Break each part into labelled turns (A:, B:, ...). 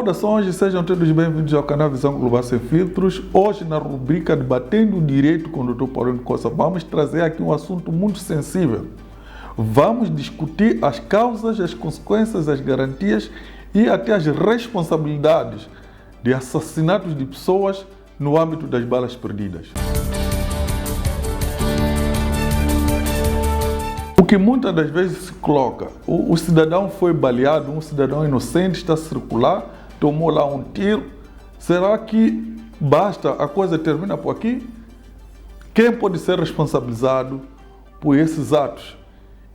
A: Saudações e sejam todos bem-vindos ao canal Visão Global Sem Filtros. Hoje, na rubrica Debatendo o Direito com o Dr. Paulo Costa, vamos trazer aqui um assunto muito sensível. Vamos discutir as causas, as consequências, as garantias e até as responsabilidades de assassinatos de pessoas no âmbito das balas perdidas. O que muitas das vezes se coloca, o cidadão foi baleado, um cidadão inocente está a circular, tomou lá um tiro, será que basta, a coisa termina por aqui? Quem pode ser responsabilizado por esses atos?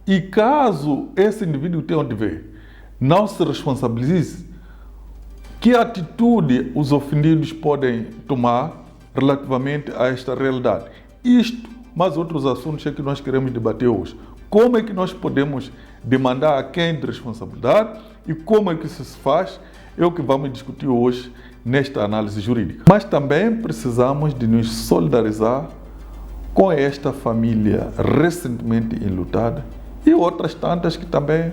A: E caso esse indivíduo tenha um dever, não se responsabilize, que atitude os ofendidos podem tomar relativamente a esta realidade? Isto, mas outros assuntos é que nós queremos debater hoje. Como é que nós podemos demandar a quem de responsabilidade e como é que isso se faz, é o que vamos discutir hoje nesta análise jurídica. Mas também precisamos de nos solidarizar com esta família recentemente enlutada e outras tantas que também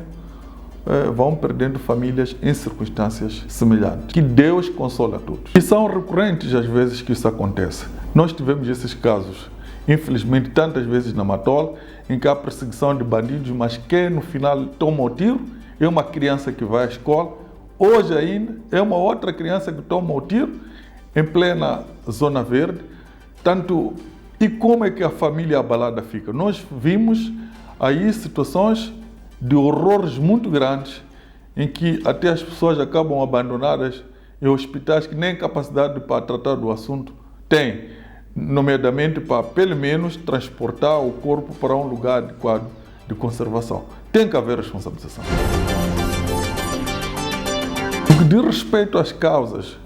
A: vão perdendo famílias em circunstâncias semelhantes. Que Deus console a todos. E são recorrentes as vezes que isso acontece. Nós tivemos esses casos, infelizmente, tantas vezes na Matola, em que há perseguição de bandidos, mas quem no final toma o tiro é uma criança que vai à escola. Hoje ainda é uma outra criança que toma o tiro em plena zona verde. Tanto, e como é que a família abalada fica? Nós vimos aí situações de horrores muito grandes, em que até as pessoas acabam abandonadas em hospitais que nem capacidade para tratar do assunto têm, nomeadamente para, pelo menos, transportar o corpo para um lugar adequado de conservação. Tem que haver responsabilização. O que diz respeito às causas,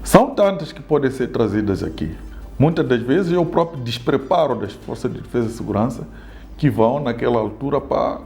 A: são tantas que podem ser trazidas aqui. Muitas das vezes é o próprio despreparo das forças de defesa e segurança que vão, naquela altura, para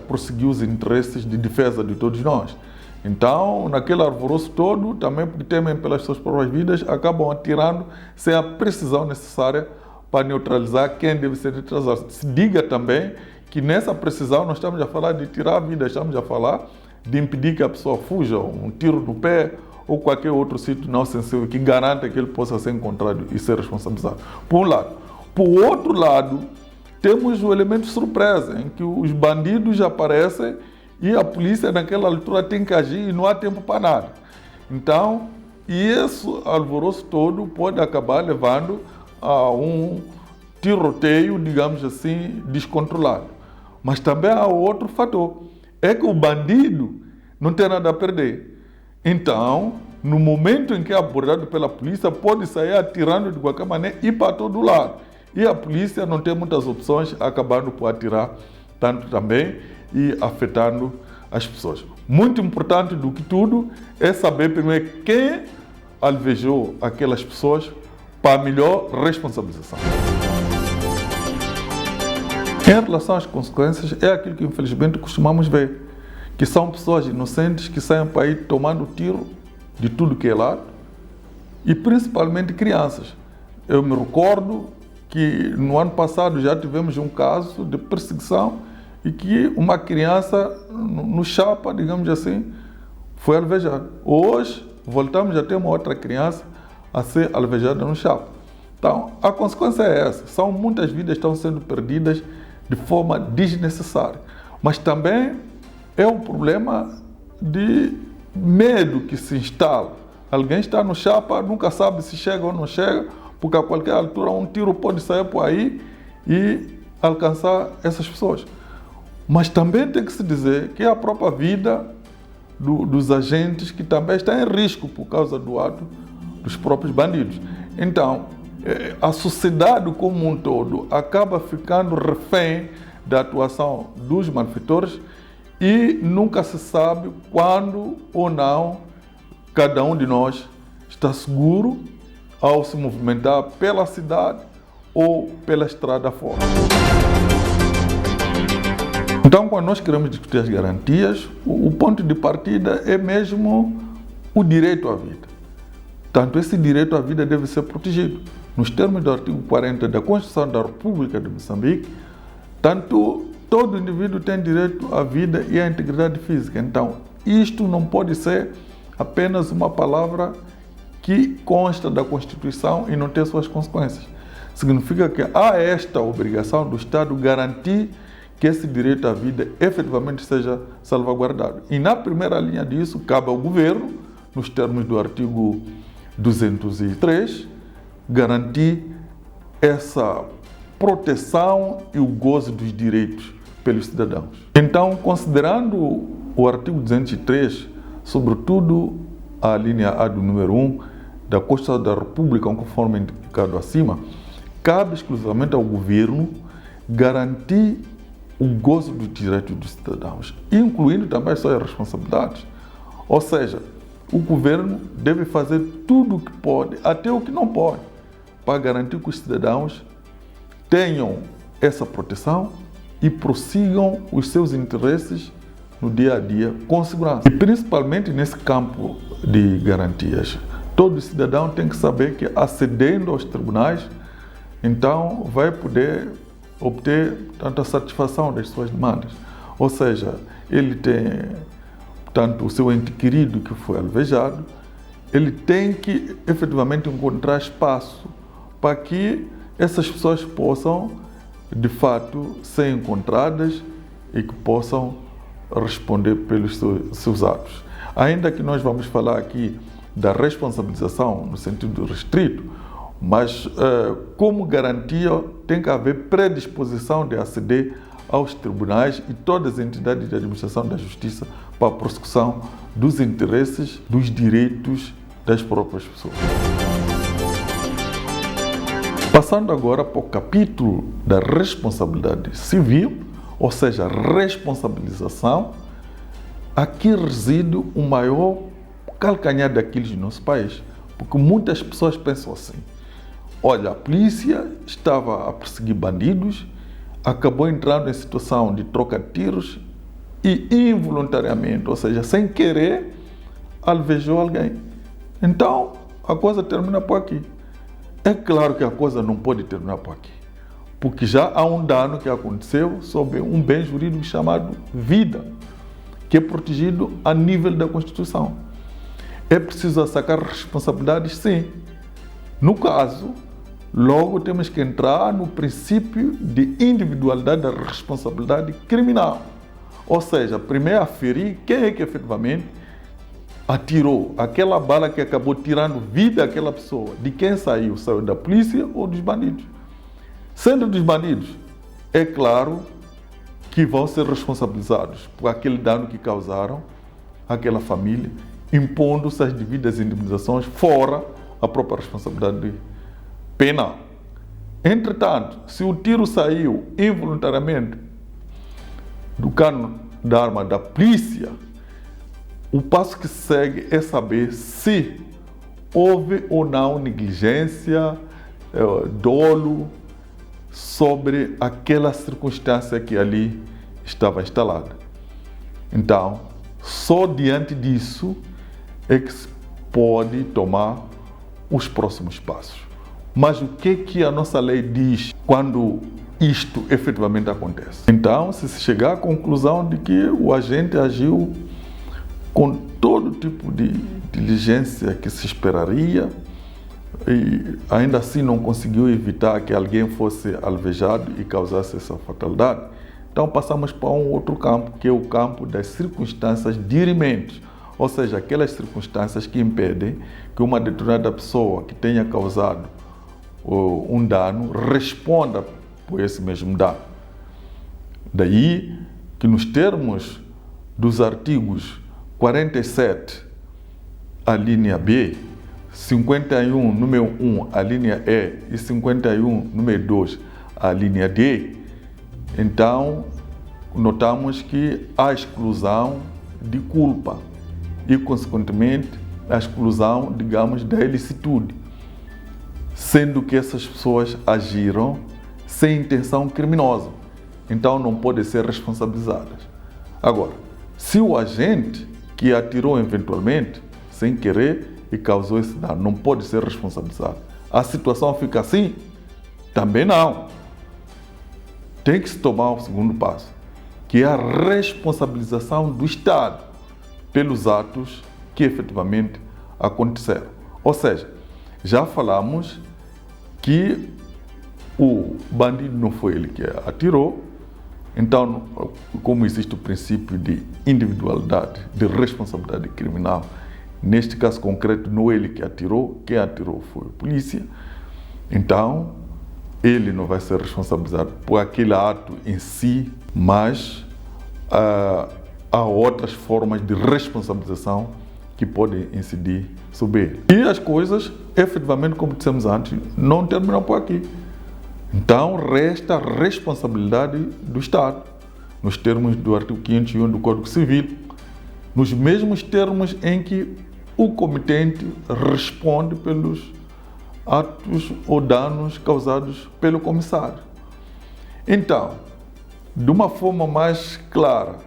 A: prosseguir os interesses de defesa de todos nós. Então, naquele alvoroço todo, também porque temem pelas suas próprias vidas, acabam atirando sem a precisão necessária para neutralizar quem deve ser neutralizado. Se diga também que nessa precisão nós estamos a falar de tirar a vida, estamos a falar de impedir que a pessoa fuja, um tiro no pé ou qualquer outro sítio não sensível que garanta que ele possa ser encontrado e ser responsabilizado. Por um lado. Por outro lado, temos o elemento surpresa, em que os bandidos aparecem e a polícia naquela altura tem que agir e não há tempo para nada. Então, esse alvoroço todo pode acabar levando a um tiroteio, digamos assim, descontrolado. Mas também há outro fator, é que o bandido não tem nada a perder. Então, no momento em que é abordado pela polícia, pode sair atirando de qualquer maneira e para todo lado. E a polícia não tem muitas opções, acabando por atirar tanto também e afetando as pessoas. Muito importante do que tudo é saber primeiro quem alvejou aquelas pessoas para melhor responsabilização. Em relação às consequências, é aquilo que infelizmente costumamos ver, que são pessoas inocentes que saem para aí tomando tiro de tudo que é lado e principalmente crianças. Eu me recordo que no ano passado já tivemos um caso de perseguição e que uma criança no Chapa, digamos assim, foi alvejada. Hoje, voltamos a ter uma outra criança a ser alvejada no Chapa. Então, a consequência é essa. São muitas vidas que estão sendo perdidas de forma desnecessária. Mas também é um problema de medo que se instala. Alguém está no Chapa, nunca sabe se chega ou não chega, porque a qualquer altura um tiro pode sair por aí e alcançar essas pessoas. Mas também tem que se dizer que é a própria vida dos agentes que também está em risco por causa do ato dos próprios bandidos. Então, a sociedade como um todo acaba ficando refém da atuação dos malfeitores e nunca se sabe quando ou não cada um de nós está seguro ao se movimentar pela cidade ou pela estrada fora. Então, quando nós queremos discutir as garantias, o ponto de partida é mesmo o direito à vida. Tanto esse direito à vida deve ser protegido. Nos termos do artigo 40 da Constituição da República de Moçambique, tanto todo indivíduo tem direito à vida e à integridade física. Então, isto não pode ser apenas uma palavra que consta da Constituição e não tem suas consequências. Significa que há esta obrigação do Estado garantir que esse direito à vida efetivamente seja salvaguardado. E na primeira linha disso, cabe ao governo, nos termos do artigo 203, garantir essa proteção e o gozo dos direitos pelos cidadãos. Então, considerando o artigo 203, sobretudo a linha A do número 1 da Constituição da República, conforme indicado acima, cabe exclusivamente ao governo garantir o gozo dos direitos dos cidadãos, incluindo também as suas responsabilidades. Ou seja, o governo deve fazer tudo o que pode, até o que não pode, para garantir que os cidadãos tenham essa proteção e prossigam os seus interesses no dia a dia com segurança. E principalmente nesse campo de garantias, todo cidadão tem que saber que, acedendo aos tribunais, então vai poder obter tanto a satisfação das suas demandas. Ou seja, ele tem, tanto o seu ente querido que foi alvejado, ele tem que efetivamente encontrar espaço para que essas pessoas possam, de fato, ser encontradas e que possam responder pelos seus atos. Ainda que nós vamos falar aqui da responsabilização no sentido restrito, mas como garantia tem que haver predisposição de aceder aos tribunais e todas as entidades de administração da justiça para a prossecução dos interesses, dos direitos das próprias pessoas. Passando agora para o capítulo da responsabilidade civil, ou seja, responsabilização, aqui reside o maior calcanhar daqueles do nosso país, porque muitas pessoas pensam assim: olha, a polícia estava a perseguir bandidos, acabou entrando em situação de troca de tiros e involuntariamente, ou seja, sem querer, alvejou alguém. Então, a coisa termina por aqui. É claro que a coisa não pode terminar por aqui, porque já há um dano que aconteceu sobre um bem jurídico chamado vida, que é protegido a nível da Constituição. É preciso sacar responsabilidades, sim. No caso, logo temos que entrar no princípio de individualidade da responsabilidade criminal. Ou seja, primeiro aferir quem é que efetivamente atirou aquela bala que acabou tirando vida daquela pessoa. De quem saiu? Saiu da polícia ou dos bandidos? Sendo dos bandidos, é claro que vão ser responsabilizados por aquele dano que causaram àquela família, impondo-se as devidas indemnizações fora a própria responsabilidade penal. Entretanto, se o tiro saiu involuntariamente do cano da arma da polícia, o passo que segue é saber se houve ou não negligência, dolo sobre aquela circunstância que ali estava instalada. Então, só diante disso é que se pode tomar os próximos passos. Mas o que a nossa lei diz quando isto efetivamente acontece? Então, se se chegar à conclusão de que o agente agiu com todo tipo de diligência que se esperaria e ainda assim não conseguiu evitar que alguém fosse alvejado e causasse essa fatalidade, então passamos para um outro campo, que é o campo das circunstâncias dirimentes, ou seja, aquelas circunstâncias que impedem que uma determinada pessoa que tenha causado um dano responda por esse mesmo dano. Daí que nos termos dos artigos 47, a linha B, 51, número 1, a linha E e 51, número 2, a linha D, então notamos que há exclusão de culpa e, consequentemente, a exclusão, digamos, da ilicitude, sendo que essas pessoas agiram sem intenção criminosa, então não podem ser responsabilizadas. Agora, se o agente que atirou eventualmente, sem querer, e causou esse dano, não pode ser responsabilizado, a situação fica assim? Também não. Tem que se tomar o segundo passo, que é a responsabilização do Estado pelos atos que efetivamente aconteceram. Ou seja, já falamos que o bandido não foi ele que atirou, então, como existe o princípio de individualidade, de responsabilidade criminal, neste caso concreto não é ele que atirou, quem atirou foi a polícia, então ele não vai ser responsabilizado por aquele ato em si, mas há outras formas de responsabilização que podem incidir sobre ele. E as coisas, efetivamente, como dissemos antes, não terminam por aqui. Então, resta a responsabilidade do Estado, nos termos do artigo 501 do Código Civil, nos mesmos termos em que o cometente responde pelos atos ou danos causados pelo comissário. Então, de uma forma mais clara,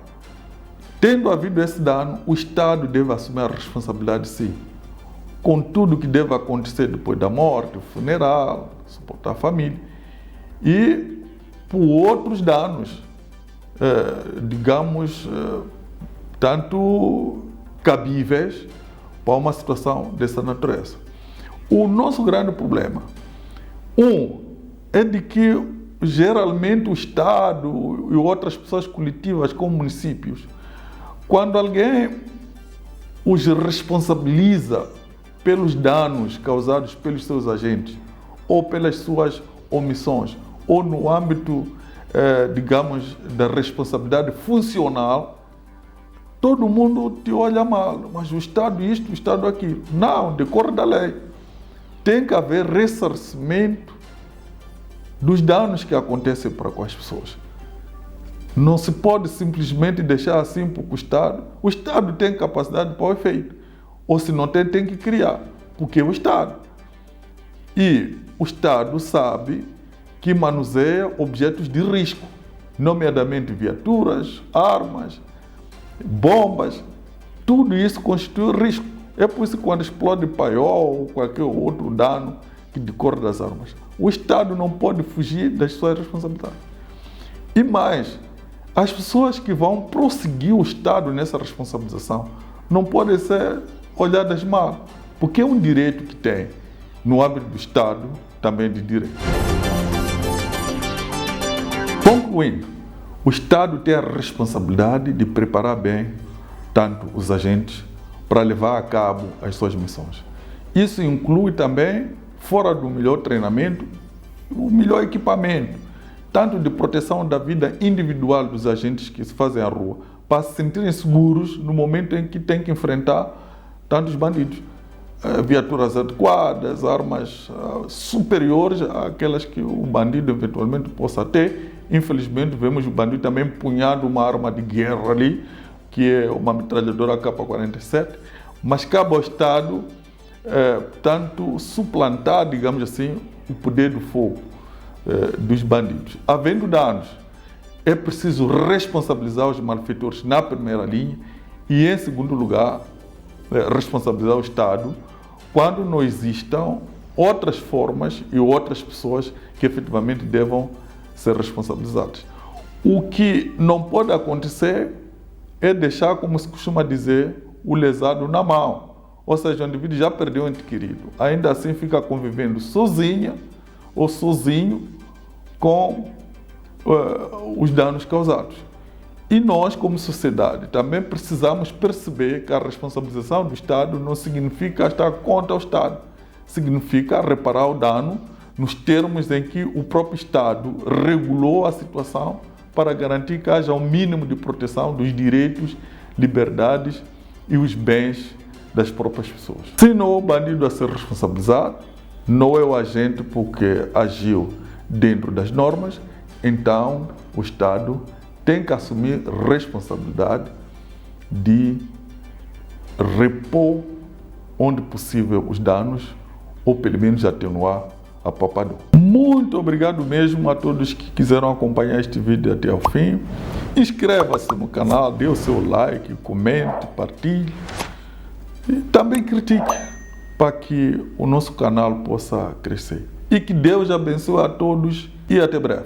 A: tendo havido esse dano, o Estado deve assumir a responsabilidade, sim, com tudo o que deve acontecer depois da morte, o funeral, suportar a família, e por outros danos, digamos, tanto cabíveis para uma situação dessa natureza. O nosso grande problema, é de que geralmente o Estado e outras pessoas coletivas, como municípios, quando alguém os responsabiliza pelos danos causados pelos seus agentes ou pelas suas omissões, ou no âmbito, digamos, da responsabilidade funcional, todo mundo te olha mal, mas o Estado isto, o Estado aquilo. Não, decorre da lei. Tem que haver ressarcimento dos danos que acontecem para com as pessoas. Não se pode simplesmente deixar assim porque o Estado tem capacidade para o efeito. Ou se não tem, tem que criar, porque é o Estado. E o Estado sabe que manuseia objetos de risco, nomeadamente viaturas, armas, bombas, tudo isso constitui risco. É por isso que quando explode paiol ou qualquer outro dano que decorre das armas, o Estado não pode fugir das suas responsabilidades. E mais, as pessoas que vão prosseguir o Estado nessa responsabilização não podem ser olhadas mal, porque é um direito que tem no âmbito do Estado também de direito. Concluindo, o Estado tem a responsabilidade de preparar bem tanto os agentes para levar a cabo as suas missões. Isso inclui também, fora do melhor treinamento, o melhor equipamento, tanto de proteção da vida individual dos agentes que se fazem à rua, para se sentirem seguros no momento em que têm que enfrentar tantos bandidos. Viaturas adequadas, armas superiores àquelas que o bandido eventualmente possa ter. Infelizmente, vemos o bandido também empunhando uma arma de guerra ali, que é uma metralhadora AK-47, mas cabe ao Estado, tanto suplantar, digamos assim, o poder do fogo dos bandidos. Havendo danos, é preciso responsabilizar os malfeitores na primeira linha e, em segundo lugar, responsabilizar o Estado quando não existam outras formas e outras pessoas que efetivamente devam ser responsabilizadas. O que não pode acontecer é deixar, como se costuma dizer, o lesado na mão. Ou seja, o indivíduo já perdeu o ente querido, ainda assim fica convivendo sozinha ou sozinho com os danos causados. E nós, como sociedade, também precisamos perceber que a responsabilização do Estado não significa estar contra o Estado, significa reparar o dano nos termos em que o próprio Estado regulou a situação para garantir que haja um mínimo de proteção dos direitos, liberdades e os bens das próprias pessoas. Se não o bandido a ser responsabilizado, não é o agente porque agiu dentro das normas, então o Estado tem que assumir responsabilidade de repor, onde possível, os danos ou pelo menos atenuar a própria dor. Muito obrigado mesmo a todos que quiseram acompanhar este vídeo até o fim. Inscreva-se no canal, dê o seu like, comente, partilhe e também critique para que o nosso canal possa crescer. E que Deus abençoe a todos e até breve.